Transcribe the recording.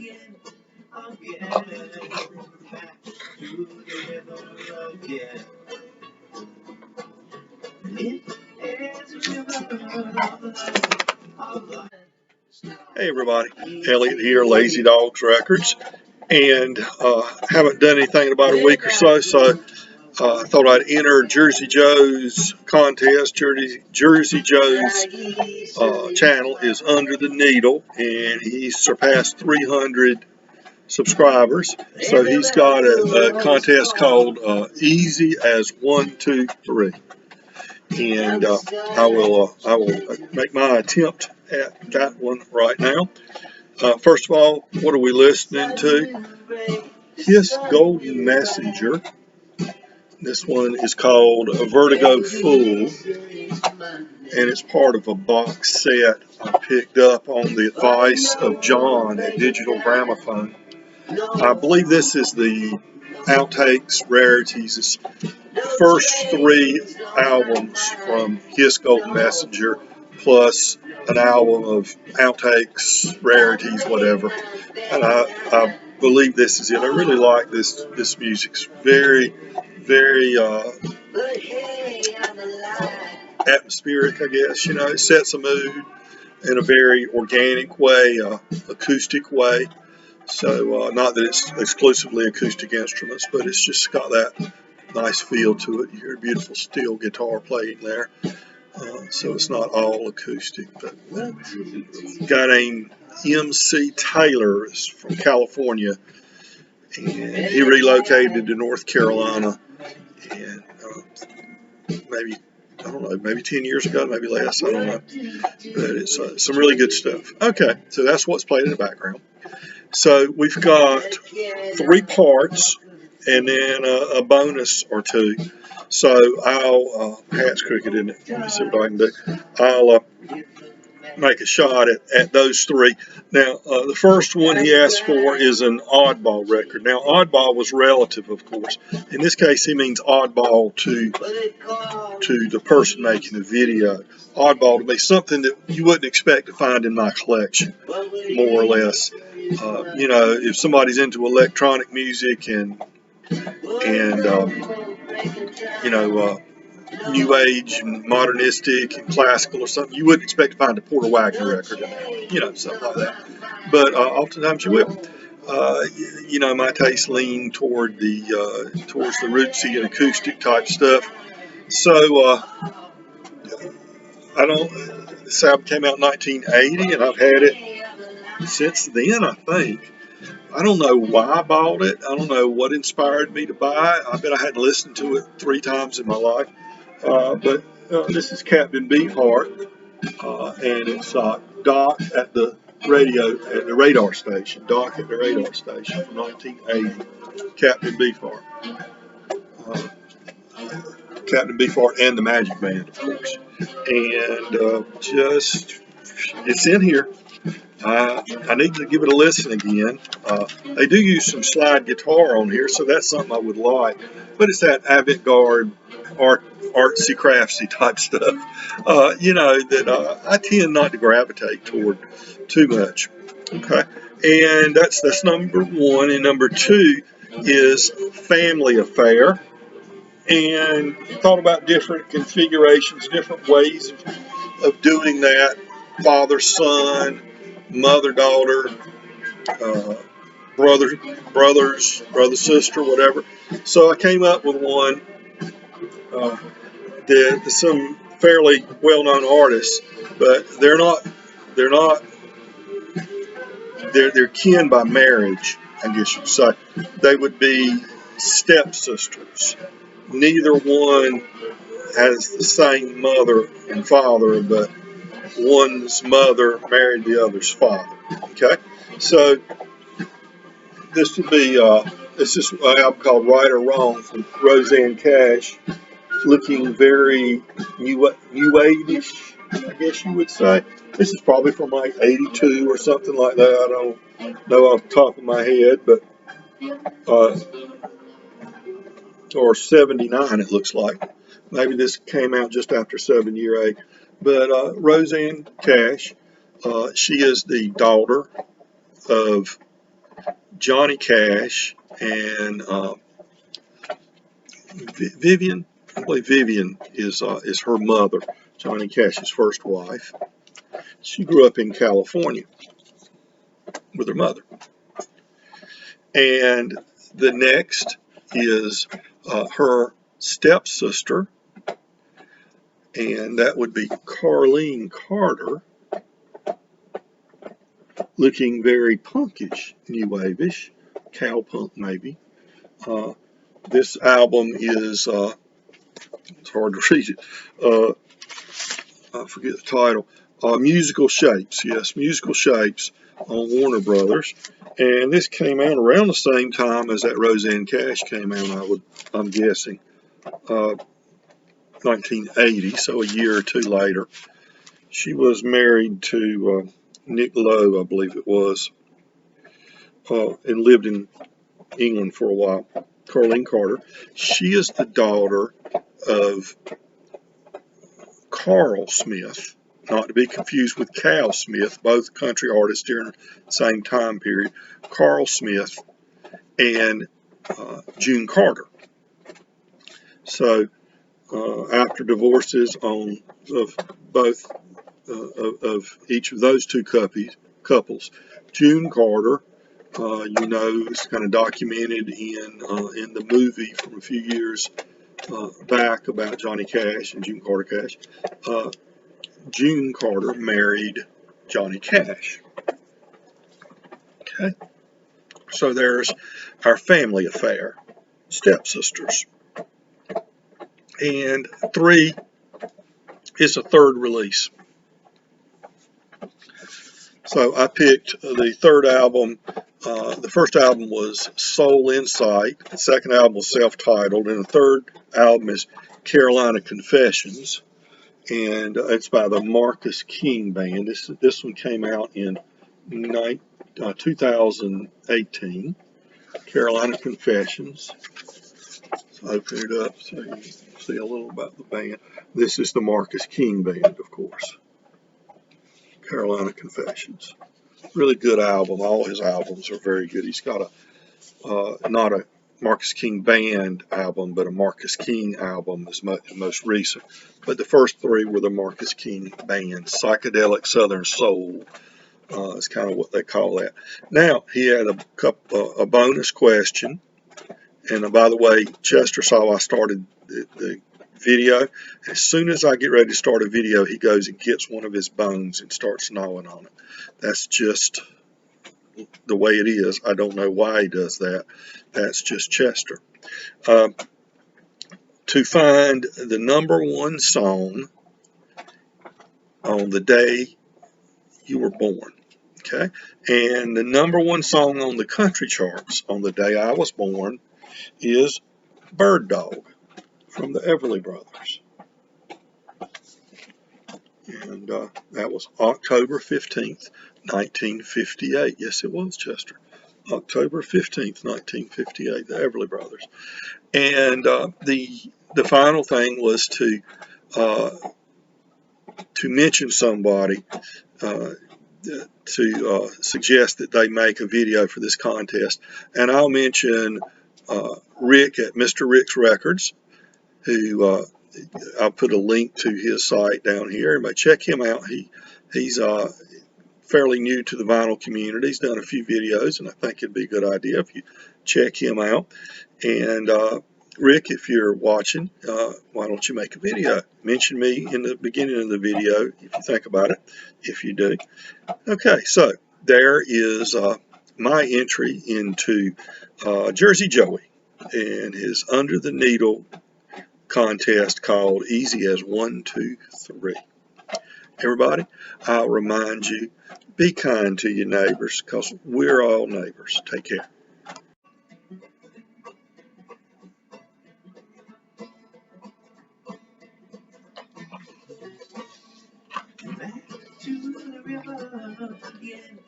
Hey everybody, Elliot here, Lazy Dogs Records, and haven't done anything in about a week or so, I thought I'd enter Jersey Joe's contest. Jersey Joe's channel is Under the Needle, and he's surpassed 300 subscribers. So he's got a contest called Easy as 1, 2, 3, and I will make my attempt at that one right now. First of all, what are we listening to? His Golden Messenger. This one is called Vertigo Full, and it's part of a box set I picked up on the advice of John at Digital Gramophone. I believe this is the outtakes, rarities. It's the first 3 albums from His Golden Messenger, plus an album of outtakes, rarities, whatever. And I believe this is it. I really like this music. It's very, very atmospheric, I guess. You know, it sets a mood in a very organic way, acoustic way. So not that it's exclusively acoustic instruments, but it's just got that nice feel to it. You hear a beautiful steel guitar playing there. So it's not all acoustic. But a guy named MC Taylor is from California, and he relocated to North Carolina, and maybe, I don't know, maybe 10 years ago, maybe less, I don't know. But it's some really good stuff. Okay, so that's what's played in the background. So we've got 3 parts and then a bonus or 2. So I'll, hat's crooked, isn't it? Let me see what I can do. I'll make a shot at those 3. Now, the first one he asked for is an oddball record. Now, oddball was relative, of course. In this case, he means oddball to the person making the video. Oddball to be something that you wouldn't expect to find in my collection, more or less. You know, if somebody's into electronic music and you know, new age and modernistic and classical or something, you wouldn't expect to find a Porter Wagner record in there, you know, something like that. But oftentimes you will. You know, my tastes lean toward towards the rootsy and acoustic type stuff. So this album came out in 1980, and I've had it since then, I think. I don't know why I bought it. I don't know what inspired me to buy it. I bet I hadn't listened to it 3 times in my life. But this is Captain Beefheart, and it's Dawg at the radar station. Dawg at the radar station from 1980. Captain Beefheart. Captain Beefheart and the Magic Band, of course. And it's in here. I need to give it a listen again. They do use some slide guitar on here, so that's something I would like. But it's that avant-garde, artsy, craftsy type stuff, you know, that I tend not to gravitate toward too much. Okay, and that's number 1. And number 2 is Family Affair. And thought about different configurations, different ways of doing that. Father, son, mother, daughter, brother, sister, whatever. So I came up with one that some fairly well-known artists, but they're kin by marriage, I guess you'd say. They would be stepsisters. Neither one has the same mother and father, but one's mother married the other's father. Okay, so this would be this is an album called Right or Wrong from Roseanne Cash, looking very new age-ish, I guess you would say. This is probably from like 82 or something like that. I don't know off the top of my head, but or 79 it looks like. Maybe this came out just after 7-year 8. But Roseanne Cash, she is the daughter of Johnny Cash and Vivian. I believe Vivian is her mother, Johnny Cash's first wife. She grew up in California with her mother. And the next is her stepsister, and that would be Carlene Carter, looking very punkish, new wave-ish, cowpunk maybe. This album is, it's hard to read it, I forget the title, Musical Shapes, yes, Musical Shapes on Warner Brothers. And this came out around the same time as that Roseanne Cash came out, I'm guessing, 1980, so a year or two later. She was married to Nick Lowe, I believe it was, and lived in England for a while. Carlene Carter. She is the daughter of Carl Smith, not to be confused with Cal Smith, both country artists during the same time period. Carl Smith and June Carter. So after divorces of both of each of those two couples, June Carter, is kind of documented in the movie from a few years back about Johnny Cash and June Carter Cash. June Carter married Johnny Cash. Okay, so there's our family affair, stepsisters, and 3 is a third release. So I picked the third album. The first album was Soul Insight. The second album was self-titled, and the third album is Carolina Confessions, and it's by the Marcus King Band. This one came out in 2018. Carolina Confessions. So open it up so you can see a little about the band. This is the Marcus King Band, of course. Carolina Confessions. Really good album. All his albums are very good. He's got not a Marcus King Band album, but a Marcus King album is most recent. But the first 3 were the Marcus King Band. Psychedelic Southern Soul is kind of what they call that. Now, he had a bonus question. And by the way, Chester saw I started the video. As soon as I get ready to start a video, he goes and gets one of his bones and starts gnawing on it. That's just the way it is. I don't know why he does that. That's just Chester. To find the #1 song on the day you were born. Okay, and the #1 song on the country charts on the day I was born is Bird Dog from the Everly Brothers. And that was October 15th, 1958. Yes, it was, Chester. October 15th, 1958, the Everly Brothers. And the final thing was to mention somebody, to suggest that they make a video for this contest. And I'll mention Rick at Mr. Rick's Records, who I'll put a link to his site down here. Everybody check him out. He's fairly new to the vinyl community. He's done a few videos, and I think it'd be a good idea if you check him out. And Rick, if you're watching, why don't you make a video? Mention me in the beginning of the video if you think about it, if you do. Okay, so there is my entry into Jersey Joey and his Under the Needle contest called Easy as 1, 2, 3. Everybody, I'll remind you, be kind to your neighbors, because we're all neighbors. Take care. Back to the river again.